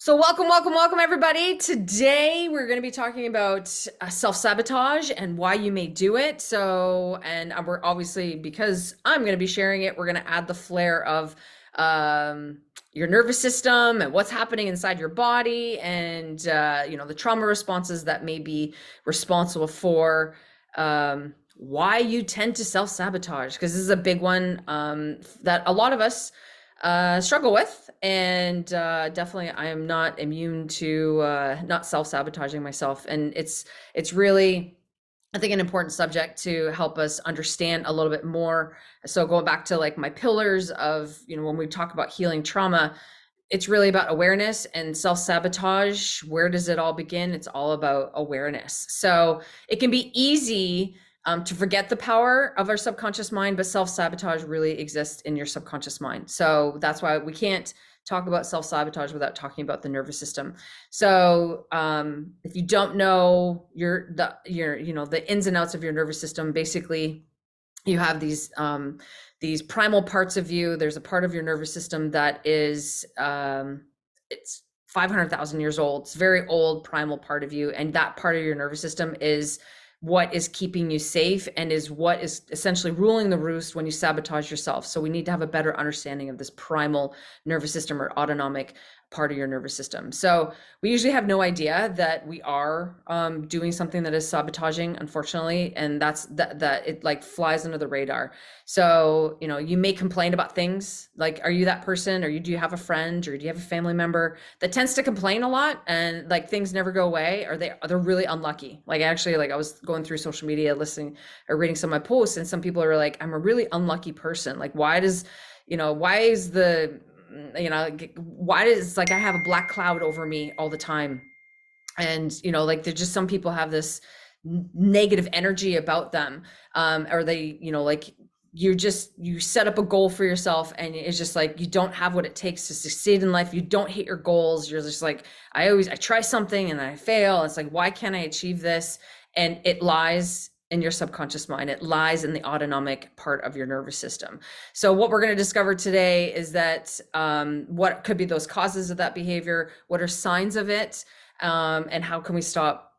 So welcome everybody. Today we're going to be talking about self-sabotage and why you may do it. We're obviously, because I'm going to be sharing it, we're going to add the flair of your nervous system and what's happening inside your body and the trauma responses that may be responsible for why you tend to self-sabotage, because this is a big one that a lot of us struggle with, and definitely I am not immune to not self-sabotaging myself. And it's really, I think, an important subject to help us understand a little bit more. So going back to like my pillars of, when we talk about healing trauma, it's really about awareness. And self-sabotage, where does it all begin? It's all about awareness. So it can be easy to forget the power of our subconscious mind, but self-sabotage really exists in your subconscious mind. So that's why we can't talk about self-sabotage without talking about the nervous system. So if you don't know the ins and outs of your nervous system, basically you have these primal parts of you. There's a part of your nervous system that is it's 500,000 years old. It's a very old primal part of you, and that part of your nervous system is what is keeping you safe and is what is essentially ruling the roost when you sabotage yourself. So we need to have a better understanding of this primal nervous system or autonomic part of your nervous system. So we usually have no idea that we are doing something that is sabotaging, unfortunately, and that it like flies under the radar. So you may complain about things like, are you that person, or do you have a friend, or do you have a family member that tends to complain a lot and like things never go away, or they're really unlucky? Like, actually, like I was going through social media listening or reading some of my posts, and some people are like, I'm a really unlucky person. Like, why is like I have a black cloud over me all the time? And like there's just, some people have this negative energy about them, or they like you set up a goal for yourself, and it's just like you don't have what it takes to succeed in life. You don't hit your goals. You're just like, I try something and I fail. It's like, why can't I achieve this? And it lies in your subconscious mind. It lies in the autonomic part of your nervous system. So what we're going to discover today is that what could be those causes of that behavior, what are signs of it, and how can we stop,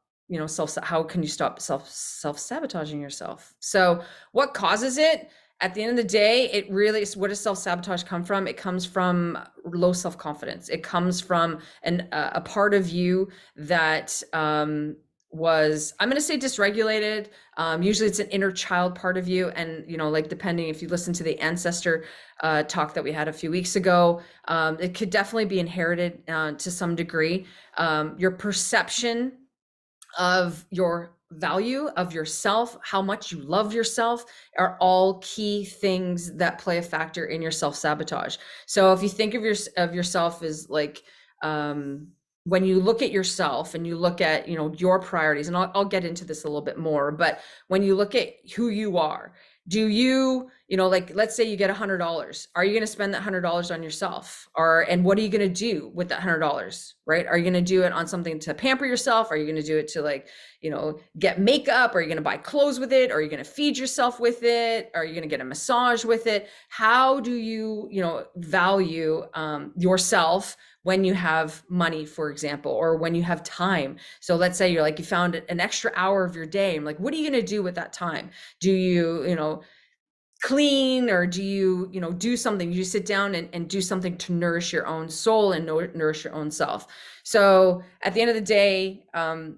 how can you stop self-sabotaging yourself? So what causes it? At the end of the day, it really is, what does self-sabotage come from? It comes from low self-confidence. It comes from a part of you that was, I'm going to say, dysregulated. Usually it's an inner child part of you. And, like, depending, if you listen to the ancestor talk that we had a few weeks ago, it could definitely be inherited to some degree. Your perception of your value of yourself, how much you love yourself, are all key things that play a factor in your self-sabotage. So if you think of yourself as like, when you look at yourself and you look at, your priorities, and I'll get into this a little bit more, but when you look at who you are, do you, like, let's say you get $100. Are you going to spend that $100 on yourself? And what are you going to do with that $100, right? Are you going to do it on something to pamper yourself? Are you going to do it to, like, get makeup? Are you going to buy clothes with it? Are you going to feed yourself with it? Are you going to get a massage with it? How do you, value yourself when you have money, for example, or when you have time? So let's say you're like, you found an extra hour of your day. I'm like, what are you going to do with that time? Do you, clean, or do you, do something? You sit down and do something to nourish your own soul and nourish your own self. So at the end of the day,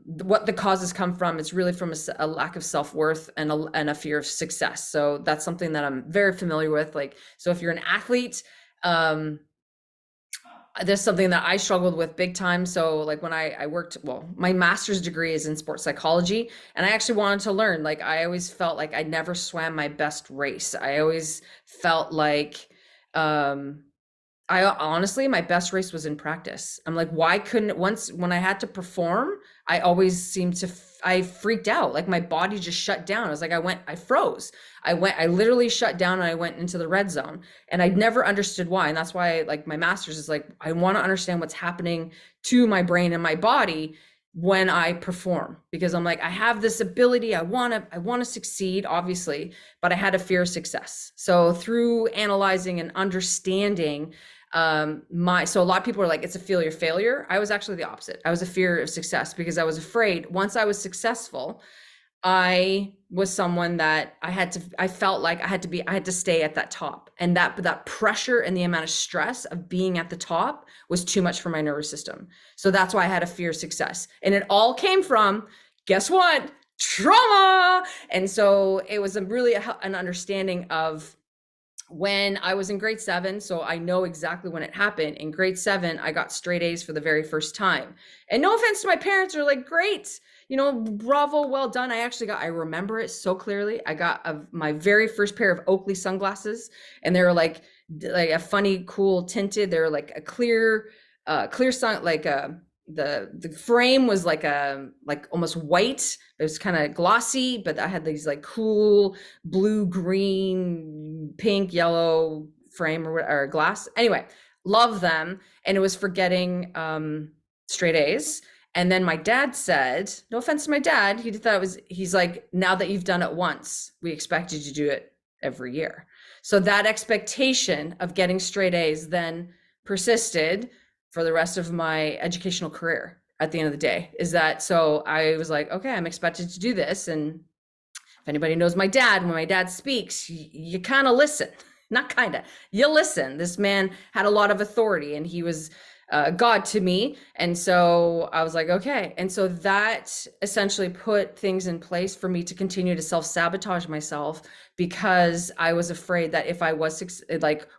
what the causes come from, it's really from a lack of self-worth and a fear of success. So that's something that I'm very familiar with. Like, so if you're an athlete, there's something that I struggled with big time. So like when I worked, well, my master's degree is in sports psychology, and I actually wanted to learn, like, I always felt like I never swam my best race. I always felt like, I honestly, my best race was in practice. I'm like, why couldn't, when I had to perform, I always seemed to, I freaked out. Like, my body just shut down. I was like, I froze. I literally shut down, and I went into the red zone, and I never understood why. And that's why, like, my master's is like, I want to understand what's happening to my brain and my body when I perform, because I'm like, I have this ability. I want to succeed, obviously, but I had a fear of success. So through analyzing and understanding So a lot of people are like, it's a failure. I was actually the opposite. I was a fear of success because I was afraid once I was successful, I was someone that I felt like I had to stay at that top. And that pressure and the amount of stress of being at the top was too much for my nervous system. So that's why I had a fear of success. And it all came from, guess what? Trauma. And so it was an understanding of when I was in grade 7. So I know exactly when it happened. In grade 7, I got straight A's for the very first time. And no offense to my parents, are like, great, bravo, well done. I remember it so clearly. I got my very first pair of Oakley sunglasses, and they were like a funny, cool tinted. They were like a clear sun, like the frame was like almost white. It was kind of glossy, but I had these like cool blue, green, pink, yellow frame or glass. Anyway, love them. And it was for getting straight A's. And then my dad said, no offense to my dad, he's like, now that you've done it once, we expect you to do it every year. So that expectation of getting straight A's then persisted for the rest of my educational career at the end of the day. So I was like, okay, I'm expected to do this. And if anybody knows my dad, when my dad speaks, you kind of listen. Not kind of, you listen. This man had a lot of authority, and he was God to me. And so I was like, okay. And so that essentially put things in place for me to continue to self-sabotage myself, because I was afraid that if I was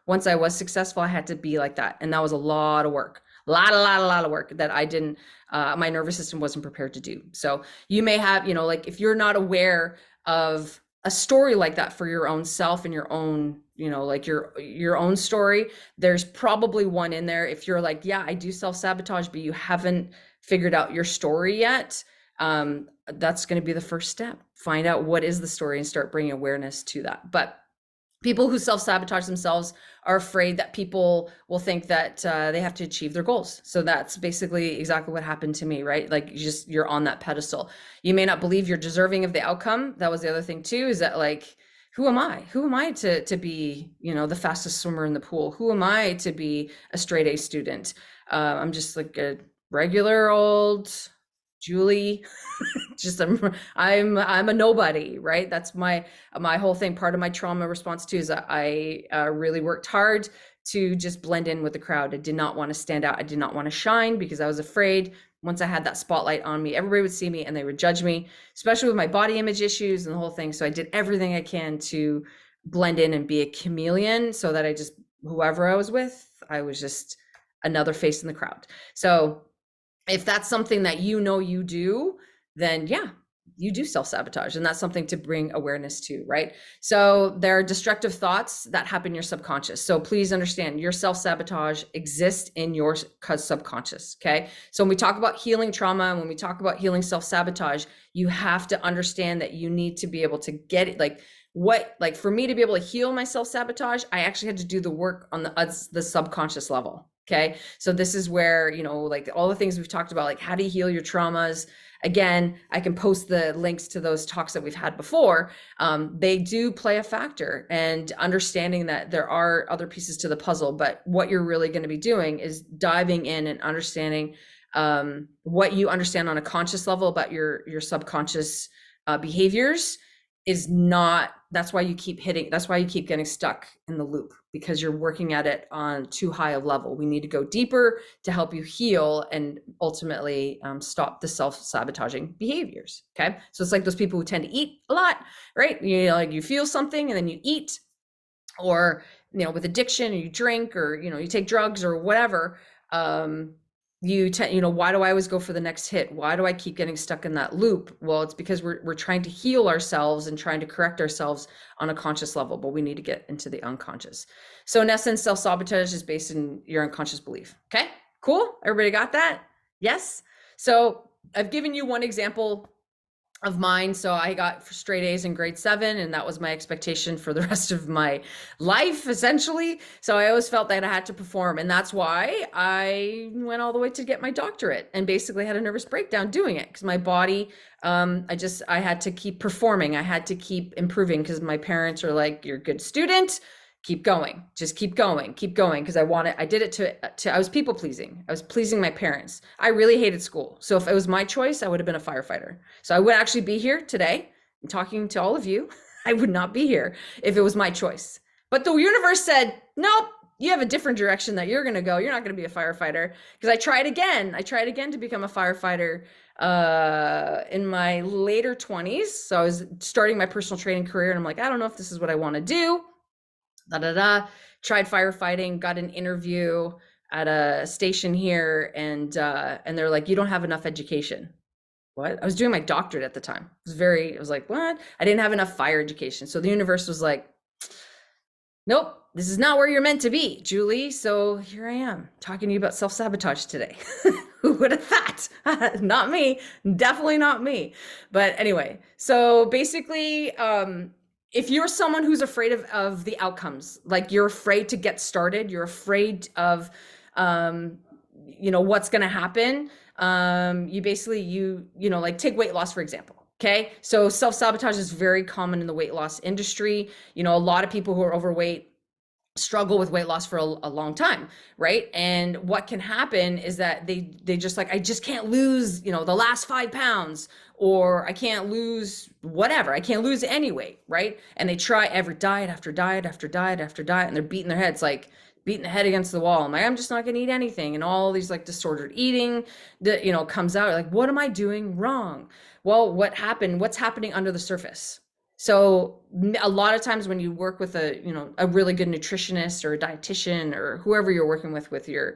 once I was successful, I had to be like that. And that was a lot of work, a lot of work that I didn't, my nervous system wasn't prepared to do. So you may have, like if you're not aware of a story like that for your own self and your own, like your own story, there's probably one in there. If you're like, yeah, I do self-sabotage, but you haven't figured out your story yet, that's going to be the first step. Find out what is the story and start bringing awareness to that. But people who self-sabotage themselves are afraid that people will think that they have to achieve their goals. So that's basically exactly what happened to me, right? Like you're on that pedestal. You may not believe you're deserving of the outcome. That was the other thing too, is that like, who am I? Who am I to be, the fastest swimmer in the pool? Who am I to be a straight A student? I'm just like a regular old Julie. I'm a nobody, right? That's my whole thing. Part of my trauma response too is that I really worked hard to just blend in with the crowd. I did not want to stand out. I did not want to shine, because I was afraid once I had that spotlight on me, everybody would see me and they would judge me, especially with my body image issues and the whole thing. So I did everything I can to blend in and be a chameleon, so that whoever I was with, I was just another face in the crowd. So if that's something that you do, then yeah, you do self-sabotage, and that's something to bring awareness to, right? So there are destructive thoughts that happen in your subconscious. So please understand, your self-sabotage exists in your subconscious, okay? So when we talk about healing trauma, and when we talk about healing self-sabotage, you have to understand that you need to be able to get it. Like for me to be able to heal my self-sabotage, I actually had to do the work on the subconscious level. Okay. So this is where, like all the things we've talked about, like how do you heal your traumas? Again, I can post the links to those talks that we've had before. They do play a factor, and understanding that there are other pieces to the puzzle, but what you're really going to be doing is diving in and understanding what you understand on a conscious level about your subconscious behaviors is not, that's why you keep getting stuck in the loop, because you're working at it on too high a level. We need to go deeper to help you heal and ultimately stop the self-sabotaging behaviors. Okay. So it's like those people who tend to eat a lot, right? Like you feel something and then you eat, or, with addiction, or you drink, or, you take drugs or whatever. Why do I always go for the next hit? Why do I keep getting stuck in that loop? Well, it's because we're trying to heal ourselves and trying to correct ourselves on a conscious level, but we need to get into the unconscious. So in essence, self-sabotage is based in your unconscious belief. Okay, cool. Everybody got that? Yes. So I've given you one example of mine. So I got straight A's in grade 7, and that was my expectation for the rest of my life, essentially. So I always felt that I had to perform. And that's why I went all the way to get my doctorate, and basically had a nervous breakdown doing it, because my body, I had to keep performing. I had to keep improving, because my parents are like, you're a good student, keep going, just keep going, keep going. Cause I did it I was people pleasing. I was pleasing my parents. I really hated school. So if it was my choice, I would have been a firefighter. So I would actually be here today and talking to all of you. I would not be here if it was my choice. But the universe said, nope, you have a different direction that you're going to go. You're not going to be a firefighter. Because I tried again. I tried again to become a firefighter in my later 20s. So I was starting my personal training career and I'm like, I don't know if this is what I want to do. Tried firefighting, got an interview at a station here, and they're like, you don't have enough education. What? I was doing my doctorate at the time. I was like, what? I didn't have enough fire education. So the universe was like, nope, this is not where you're meant to be, Julie. So here I am talking to you about self-sabotage today. Who would have thought? Not me, definitely not me. But anyway, so basically, if you're someone who's afraid of the outcomes, like you're afraid to get started, you're afraid of, what's going to happen. You basically, like take weight loss, for example. Okay. So self-sabotage is very common in the weight loss industry. A lot of people who are overweight struggle with weight loss for a long time, right? And what can happen is that they just like, I just can't lose, the last 5 pounds, or I can't lose whatever. I can't lose any weight, right? And they try every diet after diet after diet after diet, and they're beating their heads, like beating the head against the wall. I'm like, I'm just not gonna eat anything. And all these like disordered eating that, comes out, like, what am I doing wrong? Well, what's happening under the surface? So a lot of times when you work with a really good nutritionist or a dietitian or whoever you're working with your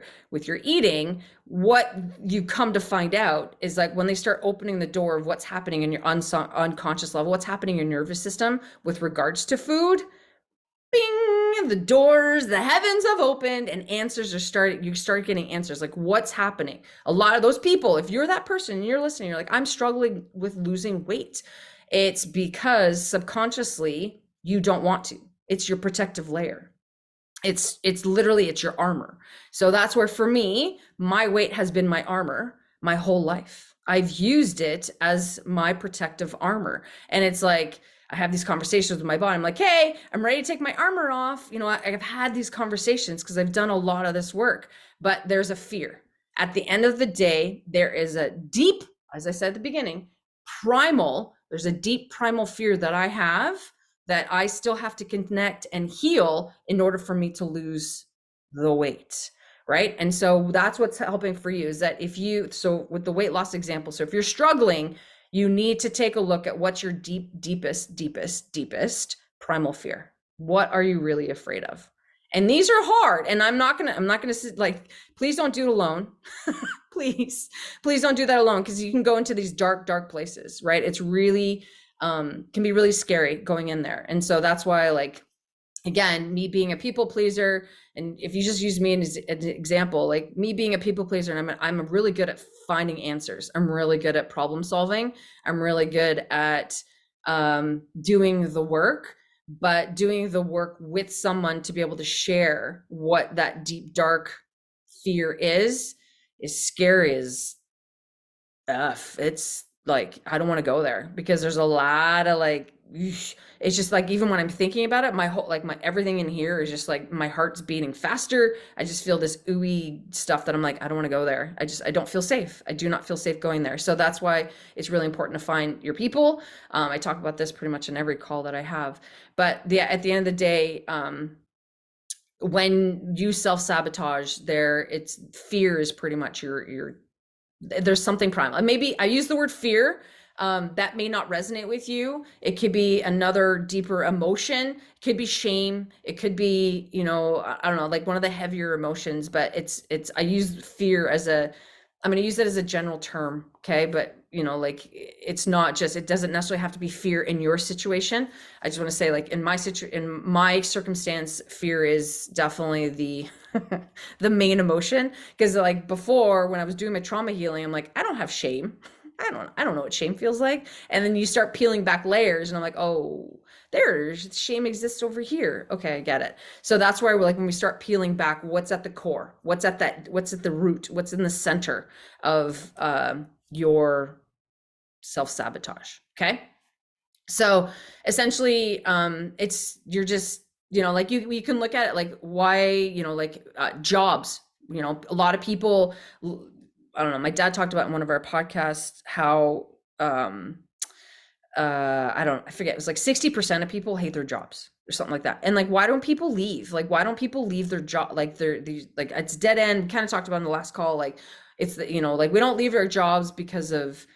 eating, what you come to find out is like when they start opening the door of what's happening in your unconscious level, what's happening in your nervous system with regards to food, bing, the doors, the heavens have opened and you start getting answers like what's happening. A lot of those people, if you're that person and you're listening, you're like, I'm struggling with losing weight. It's because subconsciously you don't want to. It's your protective layer. It's literally, it's your armor. So that's where, for me, my weight has been my armor my whole life. I've used it as my protective armor. And it's like, I have these conversations with my body. I'm like, hey, I'm ready to take my armor off. I've had these conversations because I've done a lot of this work, but there's a fear. At the end of the day, there is a deep, as I said at the beginning, there's a deep primal fear that I have that I still have to connect and heal in order for me to lose the weight, right? And so that's what's helping for you is that so with the weight loss example, so if you're struggling, you need to take a look at what's your deepest primal fear. What are you really afraid of? And these are hard, and I'm not gonna like, please don't do it alone. please don't do that alone, because you can go into these dark places, right? It's really can be really scary going in there. And so that's why, like, again, me being a people pleaser, and if you just use me as an example, like me being a people pleaser, and I'm really good at finding answers. I'm really good at problem solving. I'm really good at doing the work, but doing the work with someone to be able to share what that deep, dark fear is scary as F. It's like, I don't want to go there because there's a lot of like, it's just like, even when I'm thinking about it, my whole, like my, everything in here is just like, my heart's beating faster. I just feel this ooey stuff that I'm like, I don't want to go there. I don't feel safe. I do not feel safe going there. So that's why it's really important to find your people. I talk about this pretty much in every call that I have, but at the end of the day, when you self-sabotage it's fear is pretty much your there's something primal. Maybe I use the word fear. That may not resonate with you. It could be another deeper emotion. It could be shame. It could be, I don't know, like one of the heavier emotions, but I use fear I'm going to use it as a general term. Okay. But like, it's not just, it doesn't necessarily have to be fear in your situation. I just want to say, like, in my circumstance, fear is definitely the main emotion. Because like before, when I was doing my trauma healing, I'm like, I don't have shame. I don't know what shame feels like. And then you start peeling back layers and I'm like, oh, there's shame exists over here. Okay, I get it. So that's why we're like, when we start peeling back, what's at the core, what's at the root, what's in the center of your self-sabotage. Okay. So essentially, you're just like you can look at it like why, like jobs, a lot of people, I don't know, my dad talked about in one of our podcasts how um I forget, it was like 60% of people hate their jobs or something like that. And like, why don't people leave? Like, why don't people leave their job? Like these, like it's dead end. We kind of talked about in the last call. Like it's the, like we don't leave our jobs because of,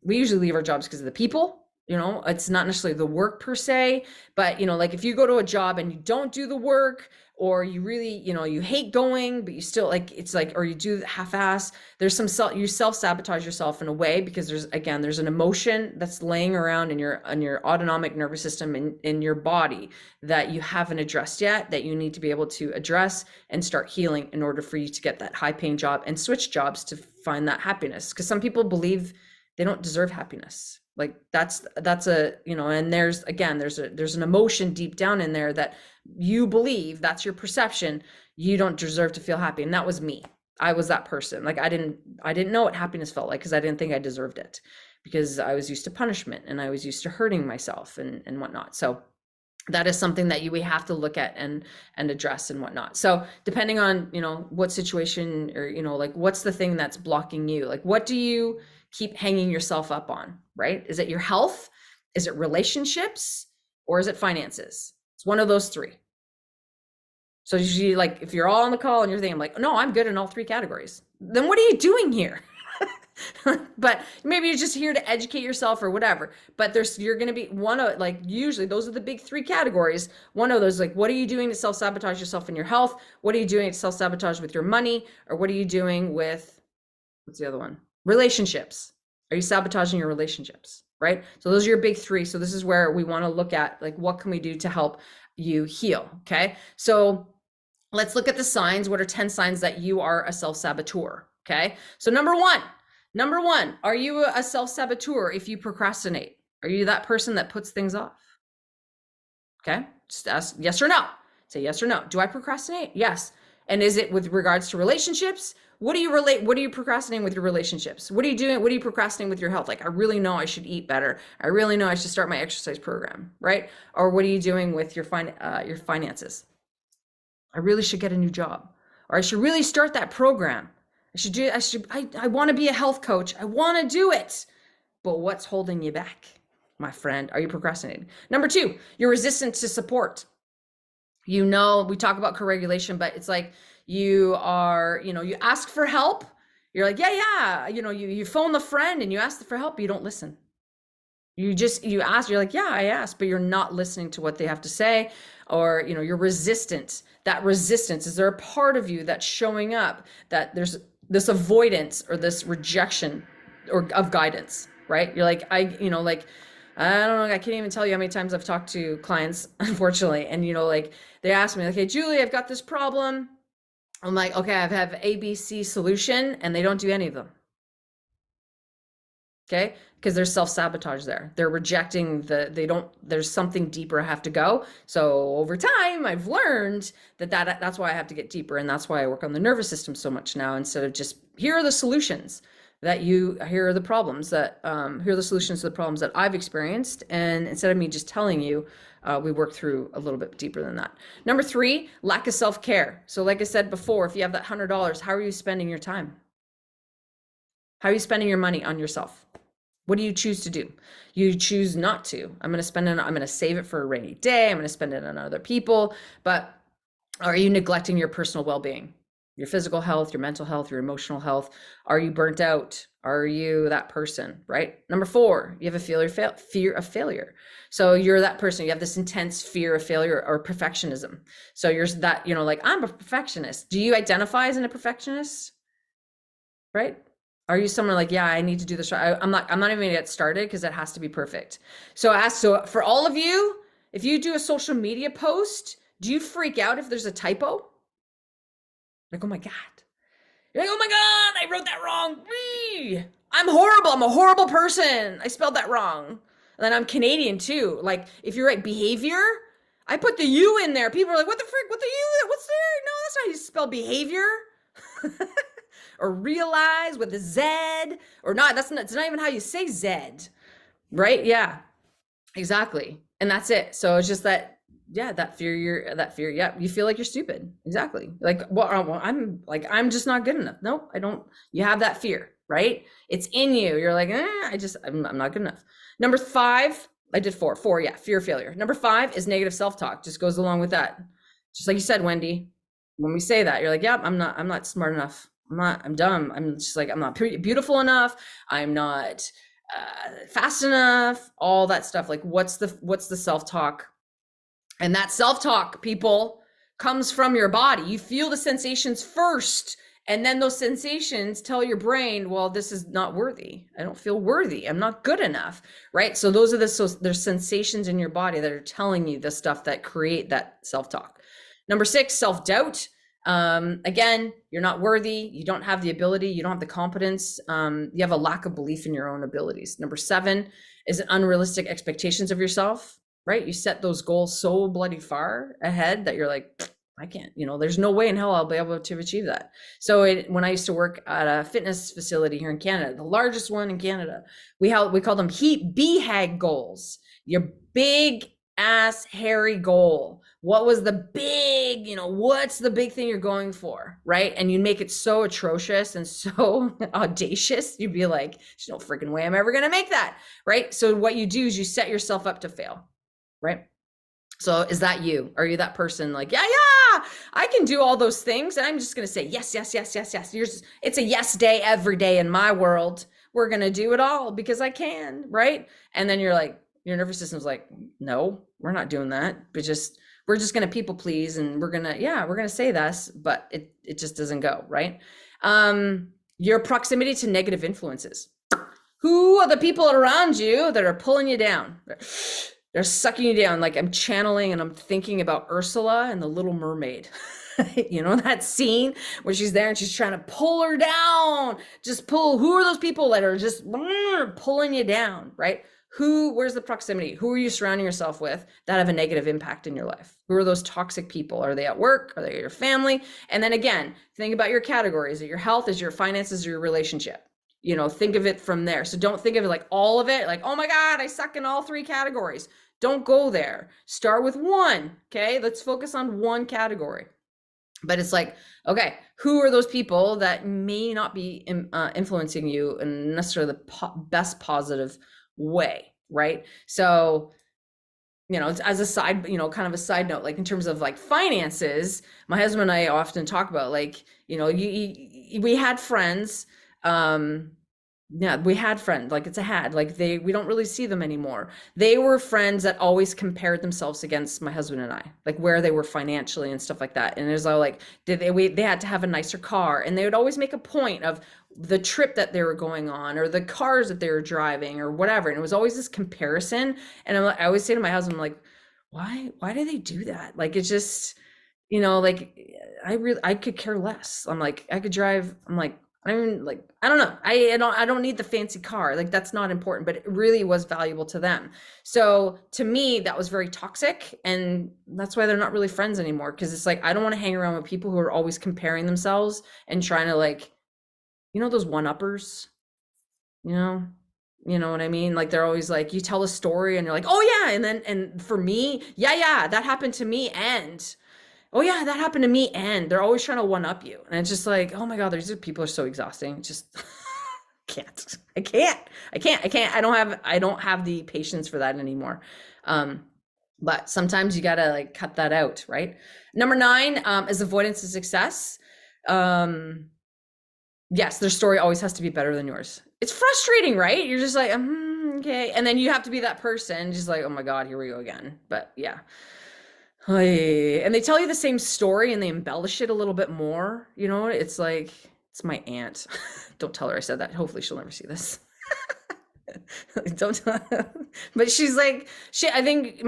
we usually leave our jobs because of the people, it's not necessarily the work per se, but like if you go to a job and you don't do the work, or you really, you hate going, but you still like, it's like, or you do half-ass, there's some you self-sabotage yourself in a way, because there's an emotion that's laying around in your autonomic nervous system in your body that you haven't addressed yet, that you need to be able to address and start healing in order for you to get that high paying job and switch jobs to find that happiness. Because some people believe they don't deserve happiness. Like that's and there's an emotion deep down in there that you believe, that's your perception, you don't deserve to feel happy. And that was me. I was that person. Like I didn't know what happiness felt like, because I didn't think I deserved it, because I was used to punishment and I was used to hurting myself and whatnot. So that is something that we have to look at and address and whatnot. So depending on, what situation, or, like what's the thing that's blocking you? Like what do you keep hanging yourself up on, right? Is it your health? Is it relationships? Or is it finances? It's one of those three. So usually, like if you're all on the call and you're thinking like, no, I'm good in all three categories, then what are you doing here? But maybe you're just here to educate yourself or whatever. But you're going to be one of, like, usually those are the big three categories. One of those, like, what are you doing to self-sabotage yourself in your health? What are you doing to self-sabotage with your money? Or what are you doing with, what's the other one? Relationships. Are you sabotaging your relationships? Right? So those are your big three. So this is where we want to look at, like, what can we do to help you heal? Okay. So let's look at the signs. What are 10 signs that you are a self-saboteur? Okay. So number one, are you a self-saboteur if you procrastinate? Are you that person that puts things off? Okay. Just ask yes or no. Say yes or no. Do I procrastinate? Yes. And is it with regards to relationships? What are you procrastinating with your relationships? What are you doing? What are you procrastinating with your health? Like, I really know I should eat better. I really know I should start my exercise program, right? Or what are you doing with your finances? I really should get a new job, or I should really start that program. I want to be a health coach. I want to do it. But what's holding you back, my friend? Are you procrastinating? Number two, you're resistant to support. We talk about co-regulation, but it's like you ask for help. You're like, yeah. You phone the friend and you ask for help, but you don't listen. You ask, you're like, yeah, I asked, but you're not listening to what they have to say, or, you're resistant. That resistance, is there a part of you that's showing up that there's this avoidance or this rejection or of guidance, right? You're like, I don't know, I can't even tell you how many times I've talked to clients, unfortunately. And, like they ask me like, hey, Julie, I've got this problem. I'm like, okay, I have ABC solution, and they don't do any of them. Okay. Because there's self-sabotage there. They're rejecting there's something deeper I have to go. So over time, I've learned that's why I have to get deeper. And that's why I work on the nervous system so much now, instead of just, here are the solutions here are the problems here are the solutions to the problems that I've experienced. And instead of me just telling you, we work through a little bit deeper than that. Number three, lack of self-care. So like I said before, if you have that $100, how are you spending your time? How are you spending your money on yourself? What do you choose to do? You choose not to. I'm going to save it for a rainy day. I'm going to spend it on other people. But are you neglecting your personal well-being, your physical health, your mental health, your emotional health? Are you burnt out? Are you that person, right? Number four, you have a fear of failure. So you're that person, you have this intense fear of failure or perfectionism. So you're that, like, I'm a perfectionist. Do you identify as a perfectionist? Right? Are you someone like, yeah, I need to do this? I'm not even gonna get started because it has to be perfect. So for all of you, if you do a social media post, do you freak out if there's a typo? Like, oh my God. You're like, oh my God, I wrote that wrong. I'm horrible. I'm a horrible person. I spelled that wrong. And then I'm Canadian too. Like, if you write behavior, I put the U in there. People are like, what the frick? What the U? What's there? No, that's not how you spell behavior. Or realize with a Z, or not. It's not even how you say Z, right? Yeah, exactly. And that's it. So it's just that yeah, that fear. Yeah, you feel like you're stupid. Exactly. Like, well, I'm just not good enough. Nope, I don't. You have that fear, right? It's in you. You're like, I'm not good enough. Number five, I did four. Yeah, fear of failure. Number five is negative self-talk. Just goes along with that. Just like you said, Wendy. When we say that, you're like, yeah, I'm not smart enough. I'm dumb. I'm just like, I'm not beautiful enough. I'm not fast enough. All that stuff. Like, what's the self-talk? And that self-talk, people, comes from your body. You feel the sensations first, and then those sensations tell your brain, well, this is not worthy. I don't feel worthy. I'm not good enough, right? So those are there's sensations in your body that are telling you the stuff that create that self-talk. Number six, self-doubt. Again, you're not worthy. You don't have the ability. You don't have the competence. You have a lack of belief in your own abilities. Number seven is unrealistic expectations of yourself, right? You set those goals so bloody far ahead that you're like, I can't, there's no way in hell I'll be able to achieve that. So when I used to work at a fitness facility here in Canada, the largest one in Canada, we call them BHAG goals. Your big ass hairy goal. What was the big, what's the big thing you're going for, right? And you make it so atrocious and so audacious, you'd be like, there's no freaking way I'm ever going to make that, right? So what you do is you set yourself up to fail, right? So is that you? Are you that person like, yeah, I can do all those things. And I'm just going to say, yes. It's a yes day every day in my world. We're going to do it all because I can, right? And then you're like, your nervous system's like, no, we're not doing that. We're just going to people please. And we're going to say this, but it just doesn't go, right? Your proximity to negative influences. Who are the people around you that are pulling you down? They're sucking you down. Like I'm channeling and I'm thinking about Ursula and the Little Mermaid. That scene where she's there and she's trying to pull her down. Who are those people that are just pulling you down, right? Where's the proximity? Who are you surrounding yourself with that have a negative impact in your life? Who are those toxic people? Are they at work? Are they your family? And then again, think about your categories. Is it your health? Is it your finances or your relationship? Think of it from there. So don't think of it like all of it, like, oh my God, I suck in all three categories. Don't go there. Start with one. Okay. Let's focus on one category. But it's like, okay, who are those people that may not be influencing you in necessarily the best positive way, right? So, as a side, kind of a side note, like in terms of like finances, my husband and I often talk about like, we had friends, we had friends, like it's a had, like we don't really see them anymore. They were friends that always compared themselves against my husband and I, like where they were financially and stuff like that. And it was all like, they had to have a nicer car, and they would always make a point of the trip that they were going on or the cars that they were driving or whatever. And it was always this comparison. And I always say to my husband, like, why do they do that? Like, it's just, like I could care less. I'm like, I could drive. I'm like, I don't know. I don't need the fancy car. Like that's not important, but it really was valuable to them. So to me, that was very toxic. And that's why they're not really friends anymore. Cause it's like, I don't want to hang around with people who are always comparing themselves and trying to like, those one-uppers, you know what I mean? Like they're always like, you tell a story and you're like, oh yeah. And for me, yeah, that happened to me. And oh yeah, that happened to me. And they're always trying to one up you. And it's just like, oh my God, people are so exhausting. Just I can't. I don't have the patience for that anymore. But sometimes you gotta like cut that out, right? Number 9 is avoidance of success. Yes, their story always has to be better than yours. It's frustrating, right? You're just like, okay. And then you have to be that person, just like, oh my God, here we go again. But yeah. And they tell you the same story and they embellish it a little bit more. It's like, it's my aunt. Don't tell her I said that. Hopefully she'll never see this. Don't tell her. But she's like, I think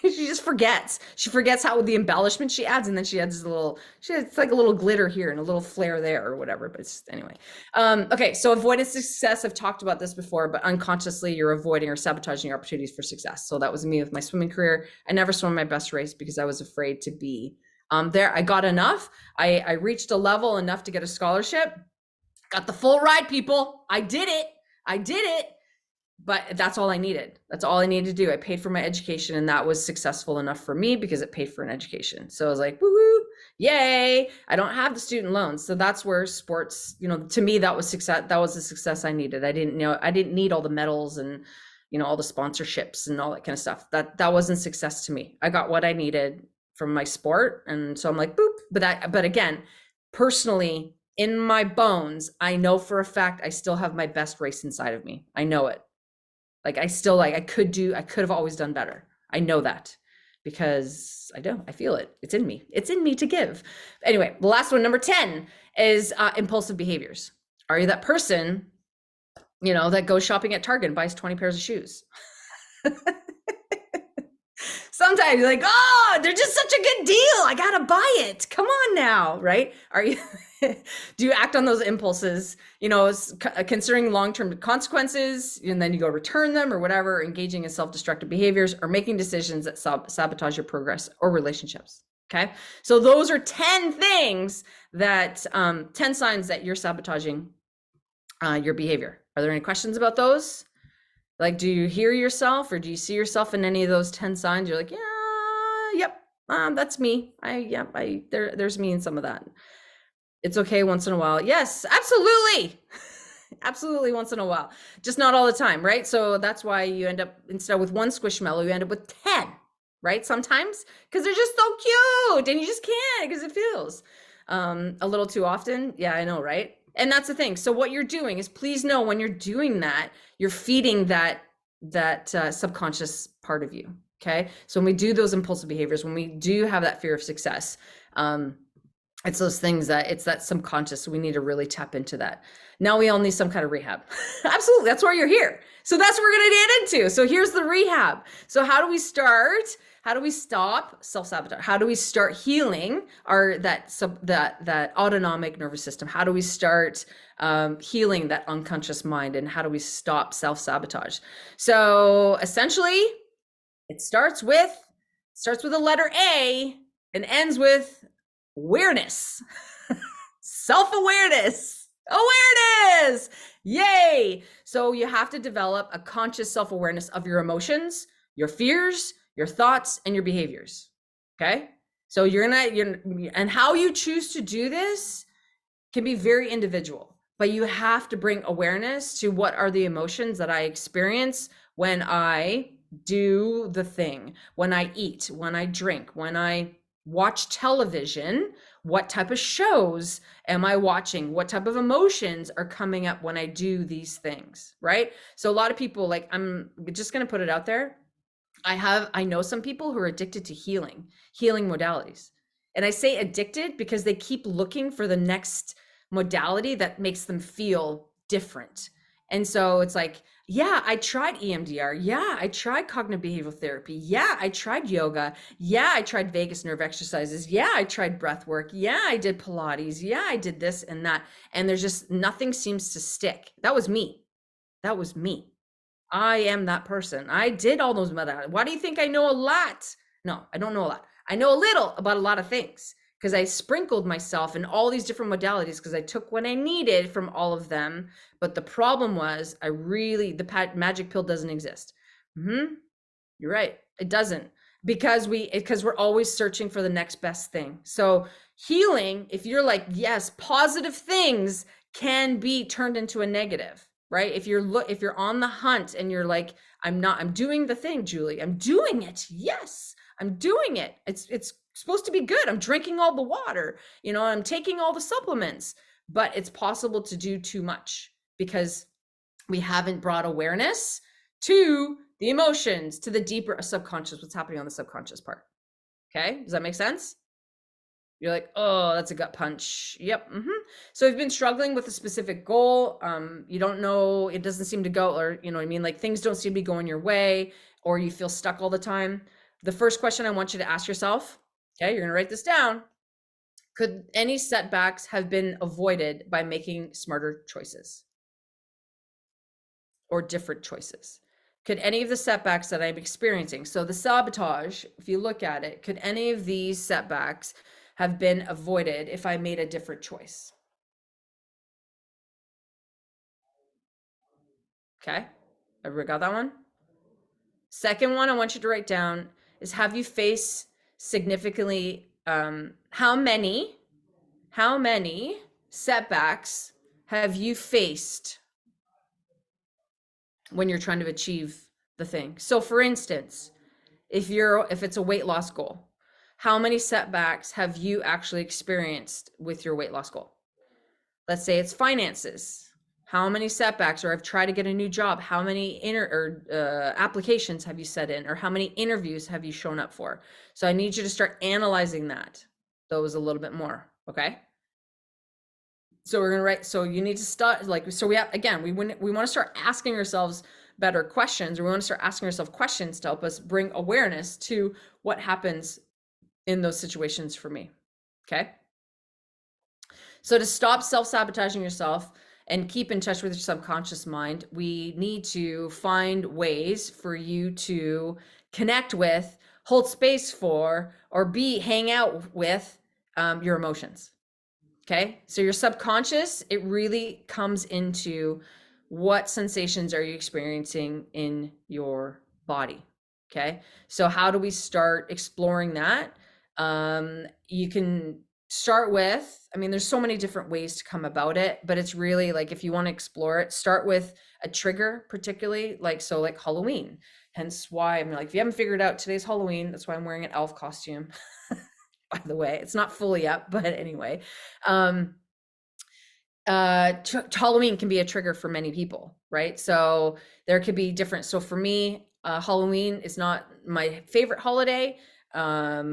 she just forgets. She forgets how the embellishment she adds, and then she adds it's like a little glitter here and a little flare there or whatever. But anyway. Okay, so avoidance success. I've talked about this before, but unconsciously you're avoiding or sabotaging your opportunities for success. So that was me with my swimming career. I never swam my best race because I was afraid to be there. I got enough. I reached a level enough to get a scholarship. Got the full ride, people. I did it. but that's all I needed. That's all I needed to do. I paid for my education, and that was successful enough for me because it paid for an education. So I was like, woo, yay. I don't have the student loans. So that's where sports, to me, that was success. That was the success I needed. I didn't need all the medals and, all the sponsorships and all that kind of stuff. That wasn't success to me. I got what I needed from my sport. And so I'm like, boop. But again, personally, in my bones, I know for a fact I still have my best race inside of me. I know it. Like I could have always done better. I know that because I feel it. It's in me. It's in me to give. Anyway, the last one, number 10, is impulsive behaviors. Are you that person, that goes shopping at Target and buys 20 pairs of shoes? Sometimes you're like, oh, they're just such a good deal. I gotta buy it. Come on now, right? Are you? Do you act on those impulses? Considering long-term consequences, and then you go return them or whatever, engaging in self-destructive behaviors, or making decisions that sabotage your progress or relationships. Okay, so those are 10 things that 10 signs that you're sabotaging your behavior. Are there any questions about those? Like, do you hear yourself, or do you see yourself in any of those 10 signs? You're like, yeah, yep, that's me. There's me in some of that. It's okay once in a while. Yes, absolutely. Absolutely once in a while. Just not all the time, right? So that's why you end up, instead with one squishmallow, you end up with 10, right? Sometimes, because they're just so cute and you just can't because it feels a little too often. Yeah, I know, right? And that's the thing. So what you're doing is, please know, when you're doing that, you're feeding that subconscious part of you. Okay. So when we do those impulsive behaviors, when we do have that fear of success, it's those things it's that subconscious. So we need to really tap into that. Now we all need some kind of rehab. Absolutely. That's why you're here. So that's what we're going to get into. So here's the rehab. So how do we start? How do we stop self-sabotage? How do we start healing that autonomic nervous system? How do we start healing that unconscious mind? And how do we stop self-sabotage? So essentially, it starts with a letter A and ends with awareness. Self-awareness. Awareness. Yay. So you have to develop a conscious self-awareness of your emotions, your fears, your thoughts, and your behaviors. Okay. So and how you choose to do this can be very individual, but you have to bring awareness to what are the emotions that I experience when I do the thing, when I eat, when I drink, when I watch television. What type of shows am I watching? What type of emotions are coming up when I do these things, right? So a lot of people, like, I'm just going to put it out there. I know some people who are addicted to healing modalities. And I say addicted because they keep looking for the next modality that makes them feel different. And so it's like, yeah, I tried EMDR. Yeah, I tried cognitive behavioral therapy. Yeah, I tried yoga. Yeah, I tried vagus nerve exercises. Yeah, I tried breath work. Yeah, I did Pilates. Yeah, I did this and that. And there's just nothing seems to stick. That was me. That was me. I am that person. I did all those modalities. Why do you think I know a lot? No, I don't know a lot. I know a little about a lot of things because I sprinkled myself in all these different modalities because I took what I needed from all of them. But the problem was the magic pill doesn't exist. You're right. It doesn't, because we're always searching for the next best thing. So healing, if you're like, yes, positive things can be turned into a negative, right? If you're on the hunt and you're like, I'm doing the thing, Julie, I'm doing it. Yes, I'm doing it. It's supposed to be good. I'm drinking all the water, I'm taking all the supplements, but it's possible to do too much because we haven't brought awareness to the emotions, to the deeper subconscious, what's happening on the subconscious part. Okay, does that make sense? You're like, oh, that's a gut punch. Yep. So you've been struggling with a specific goal. You don't know, it doesn't seem to go, or you know what I mean? Like things don't seem to be going your way, or you feel stuck all the time. The first question I want you to ask yourself, okay, you're going to write this down. Could any setbacks have been avoided by making smarter choices or different choices? Could any of the setbacks that I'm experiencing, so the sabotage, if you look at it, could any of these setbacks have been avoided if I made a different choice? Okay. Everybody got that one? Second one I want you to write down is, have you faced significantly, how many setbacks have you faced when you're trying to achieve the thing? So for instance, if it's a weight loss goal, how many setbacks have you actually experienced with your weight loss goal? Let's say it's finances. How many setbacks, or I've tried to get a new job, how many applications have you set in, or how many interviews have you shown up for? So I need you to start analyzing those a little bit more. Okay. So we're gonna write. So you need to start so we have, again, we want to start asking ourselves better questions, or we want to start asking ourselves questions to help us bring awareness to what happens in those situations for me. Okay. So to stop self-sabotaging yourself and keep in touch with your subconscious mind, we need to find ways for you to connect with, hold space for, or hang out with your emotions. Okay. So your subconscious, it really comes into what sensations are you experiencing in your body. Okay. So how do we start exploring that? You can start with, I mean, there's so many different ways to come about it, but it's really like, if you want to explore it, start with a trigger, particularly like Halloween. Hence why I'm like, if you haven't figured out, today's Halloween, that's why I'm wearing an elf costume. By the way, it's not fully up, but anyway, Halloween can be a trigger for many people, right? So there could be different. So for me, Halloween is not my favorite holiday,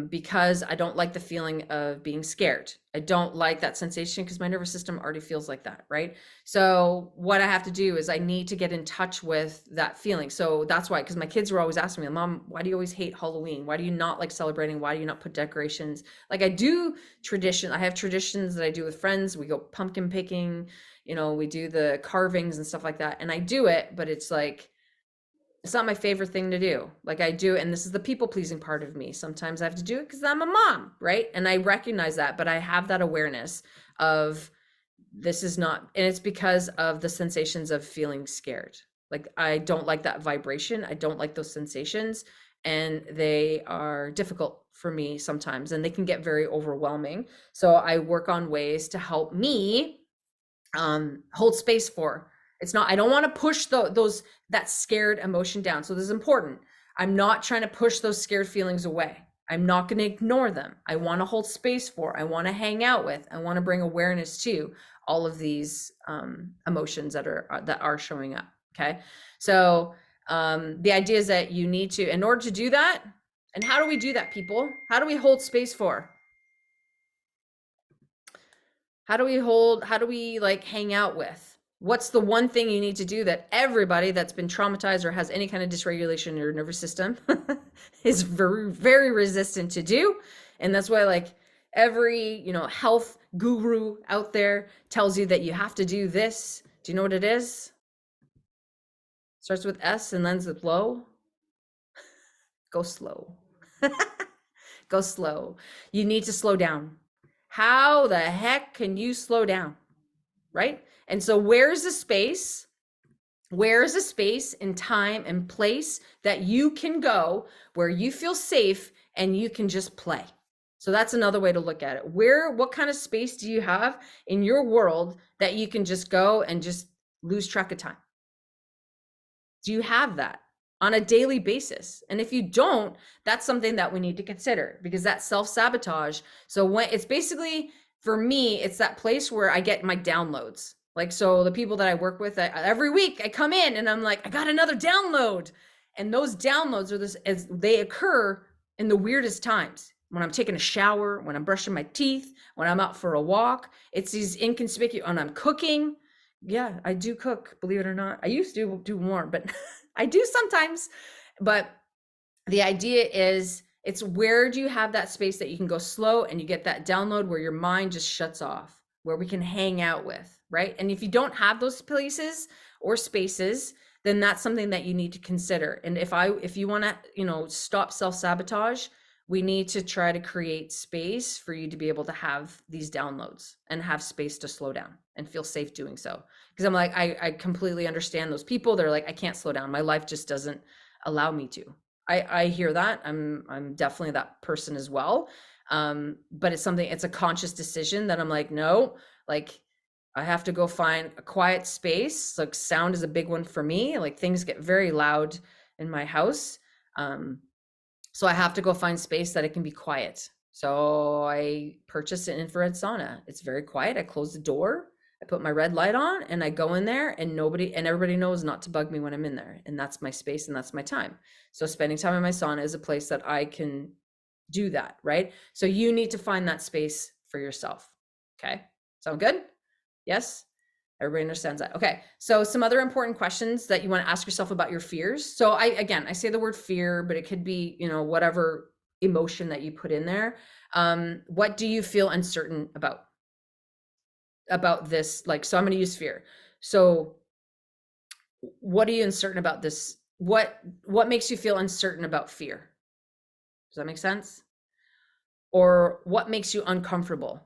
because I don't like the feeling of being scared. I don't like that sensation because my nervous system already feels like that, right? So what I have to do is I need to get in touch with that feeling. So that's why, because my kids were always asking me, Mom, why do you always hate Halloween? Why do you not like celebrating? Why do you not put decorations? Like I have traditions that I do with friends. We go pumpkin picking, we do the carvings and stuff like that. And I do it, but it's like, it's not my favorite thing to do. Like I do, and this is the people pleasing part of me. Sometimes I have to do it because I'm a mom, right? And I recognize that, but I have that awareness of this is not, and it's because of the sensations of feeling scared. Like I don't like that vibration. I don't like those sensations, and they are difficult for me sometimes, and they can get very overwhelming. So I work on ways to help me hold space for. It's not, I don't want to push that scared emotion down. So this is important. I'm not trying to push those scared feelings away. I'm not going to ignore them. I want to hold space for, I want to hang out with, I want to bring awareness to all of these emotions that are showing up. Okay. So the idea is that you need to, in order to do that, and how do we do that, people? How do we hold space for? How do we like hang out with? What's the one thing you need to do that everybody that's been traumatized or has any kind of dysregulation in your nervous system is very, very resistant to do? And that's why like every, health guru out there tells you that you have to do this. Do you know what it is? Starts with S and ends with low. Go slow. Go slow. You need to slow down. How the heck can you slow down? Right? And so where's the space? Where is a space in time and place that you can go where you feel safe and you can just play? So that's another way to look at it. What kind of space do you have in your world that you can just go and just lose track of time? Do you have that on a daily basis? And if you don't, that's something that we need to consider, because that's self-sabotage. So when it's basically, for me, it's that place where I get my downloads. Like, so the people that I work with, every week I come in and I'm like, I got another download. And those downloads as they occur in the weirdest times. When I'm taking a shower, when I'm brushing my teeth, when I'm out for a walk, it's these inconspicuous, when I'm cooking. Yeah, I do cook, believe it or not. I used to do more, but I do sometimes. But the idea is, it's where do you have that space that you can go slow and you get that download where your mind just shuts off, where we can hang out with, right? And if you don't have those places or spaces, then that's something that you need to consider. And if you want to, stop self-sabotage, we need to try to create space for you to be able to have these downloads and have space to slow down and feel safe doing so. Because I'm like, I completely understand those people. They're like, I can't slow down. My life just doesn't allow me to. I hear that. I'm definitely that person as well. But it's a conscious decision that I'm like, no, like I have to go find a quiet space. Like sound is a big one for me. Like things get very loud in my house. So I have to go find space that it can be quiet. So I purchased an infrared sauna. It's very quiet. I close the door, I put my red light on, and I go in there, and everybody knows not to bug me when I'm in there. And that's my space and that's my time. So spending time in my sauna is a place that I can do that, right? So you need to find that space for yourself. Okay. Sound good? Yes. Everybody understands that. Okay. So some other important questions that you want to ask yourself about your fears. So I say the word fear, but it could be, whatever emotion that you put in there. What do you feel uncertain about this? Like, so I'm going to use fear. So what are you uncertain about this? What makes you feel uncertain about fear? Does that make sense? Or what makes you uncomfortable?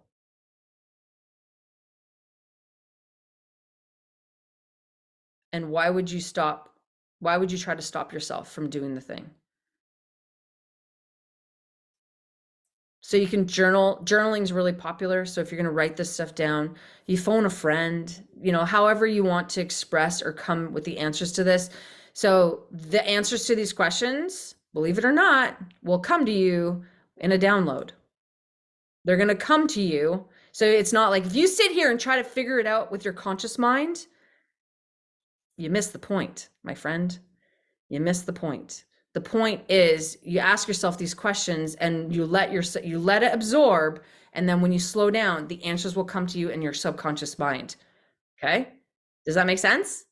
And why would you try to stop yourself from doing the thing? So you can journaling is really popular. So if you're going to write this stuff down, you phone a friend, however you want to express or come with the answers to this. So the answers to these questions, believe it or not, will come to you in a download. They're going to come to you. So it's not like if you sit here and try to figure it out with your conscious mind, you miss the point, my friend. You miss the point. The point is you ask yourself these questions and you let it absorb. And then when you slow down, the answers will come to you in your subconscious mind. Okay. Does that make sense?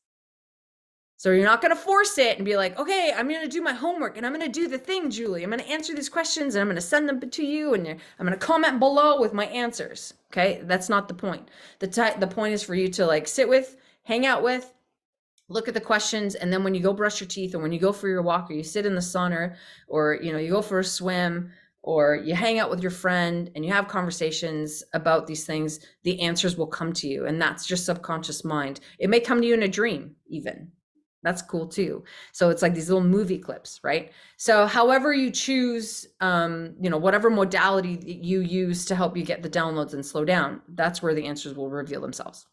So you're not going to force it and be like, okay, I'm going to do my homework and I'm going to do the thing, Julie. I'm going to answer these questions and I'm going to send them to you and I'm going to comment below with my answers. Okay. That's not the point. The point is for you to like sit with, hang out with, look at the questions, and then when you go brush your teeth or when you go for your walk or you sit in the sauna or you go for a swim or you hang out with your friend and you have conversations about these things, the answers will come to you, and that's your subconscious mind. It may come to you in a dream even. That's cool too. So it's like these little movie clips, right? So however you choose, whatever modality that you use to help you get the downloads and slow down, that's where the answers will reveal themselves.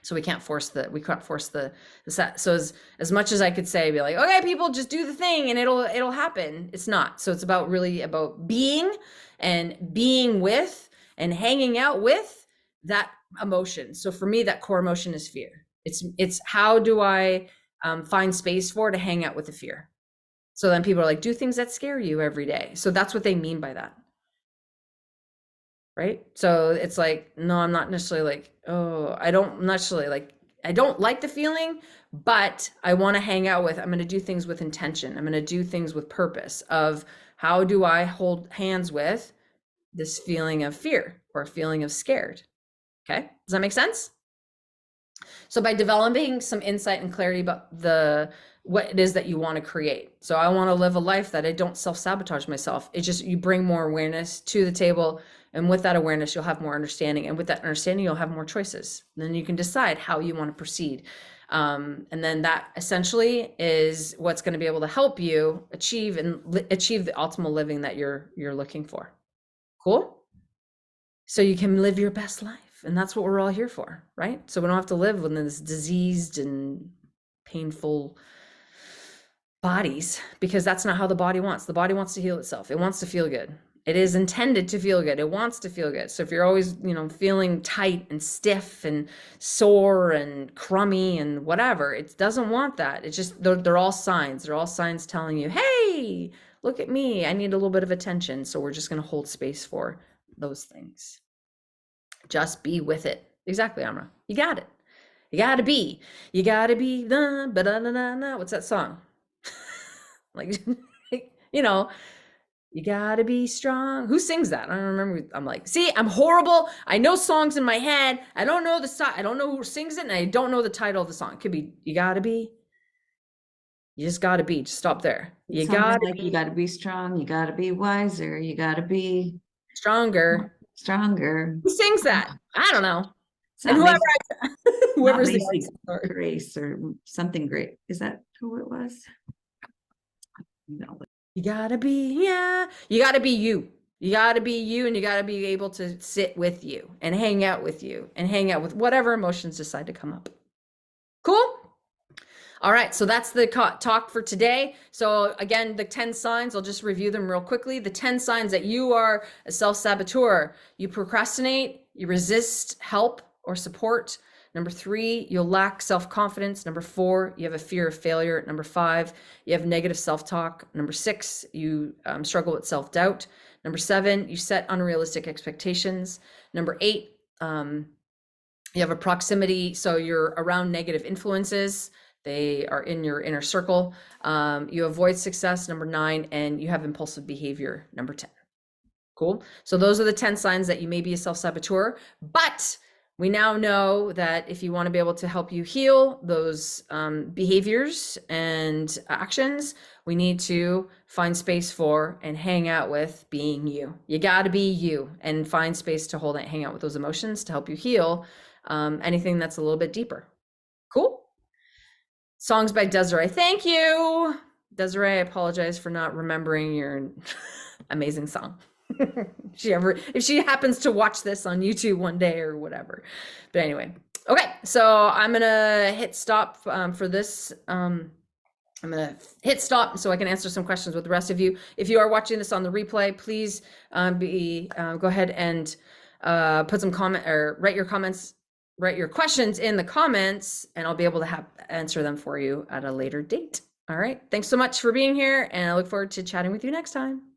So we can't force the set. So as much as I could say, be like, okay, people just do the thing and it'll happen. It's not. So it's really about being with and hanging out with that emotion. So for me, that core emotion is fear. It's how do I find space to hang out with the fear? So then people are like, do things that scare you every day. So that's what they mean by that. Right? So it's like, no, I'm not necessarily like, oh, I don't like the feeling, but I want to hang out with, I'm going to do things with intention. I'm going to do things with purpose of how do I hold hands with this feeling of fear or feeling of scared? Okay. Does that make sense? So by developing some insight and clarity about what it is that you want to create. So I want to live a life that I don't self-sabotage myself. It's just, you bring more awareness to the table. And with that awareness, you'll have more understanding. And with that understanding, you'll have more choices. Then you can decide how you want to proceed. And then that essentially is what's going to be able to help you achieve the optimal living that you're looking for. Cool? So you can live your best life. And that's what we're all here for, right? So we don't have to live with this diseased and painful bodies, because that's not how the body wants. The body wants to heal itself. It wants to feel good. It is intended to feel good. It wants to feel good. So if you're always, feeling tight and stiff and sore and crummy and whatever, it doesn't want that. It's just, they're all signs. They're all signs telling you, hey, look at me. I need a little bit of attention. So we're just going to hold space for those things. Just be with it. Exactly, Amra. You got it. You gotta be the, what's that song? Like, you gotta be strong. Who sings that? I don't remember. I'm like, see, I'm horrible. I know songs in my head. I don't know the song. I don't know who sings it, and I don't know the title of the song. It could be, you gotta be. You just gotta be. Just stop there. You gotta be strong. You gotta be wiser. You gotta be stronger. Stronger. Who sings that? I don't know. It's And not whoever, Macy, not whoever's the Macy author. Grace or something great. Is that who it was? No. You gotta be, yeah, you gotta be you. You gotta be you, and you gotta be able to sit with you and hang out with you and hang out with whatever emotions decide to come up. Cool? All right, so that's the talk for today. So again, the 10 signs, I'll just review them real quickly. The 10 signs that you are a self-saboteur. You procrastinate, you resist help or support. Number 3, you'll lack self-confidence. Number 4, you have a fear of failure. Number 5, you have negative self-talk. Number 6, you struggle with self-doubt. Number 7, you set unrealistic expectations. Number 8, you have a proximity, so you're around negative influences. They are in your inner circle. You avoid success, number 9, and you have impulsive behavior, number 10. Cool. So those are the 10 signs that you may be a self-saboteur, but we now know that if you want to be able to help you heal those behaviors and actions, we need to find space for and hang out with being you. You got to be you and find space to hold and hang out with those emotions to help you heal anything that's a little bit deeper. Cool. Songs by Desiree. Thank you. Desiree, I apologize for not remembering your amazing song. If she happens to watch this on YouTube one day or whatever. But anyway, okay, so I'm gonna hit stop for this. I'm gonna hit stop so I can answer some questions with the rest of you. If you are watching this on the replay, please go ahead and put some comment or write your questions in the comments, and I'll be able to answer them for you at a later date. All right, thanks so much for being here, and I look forward to chatting with you next time.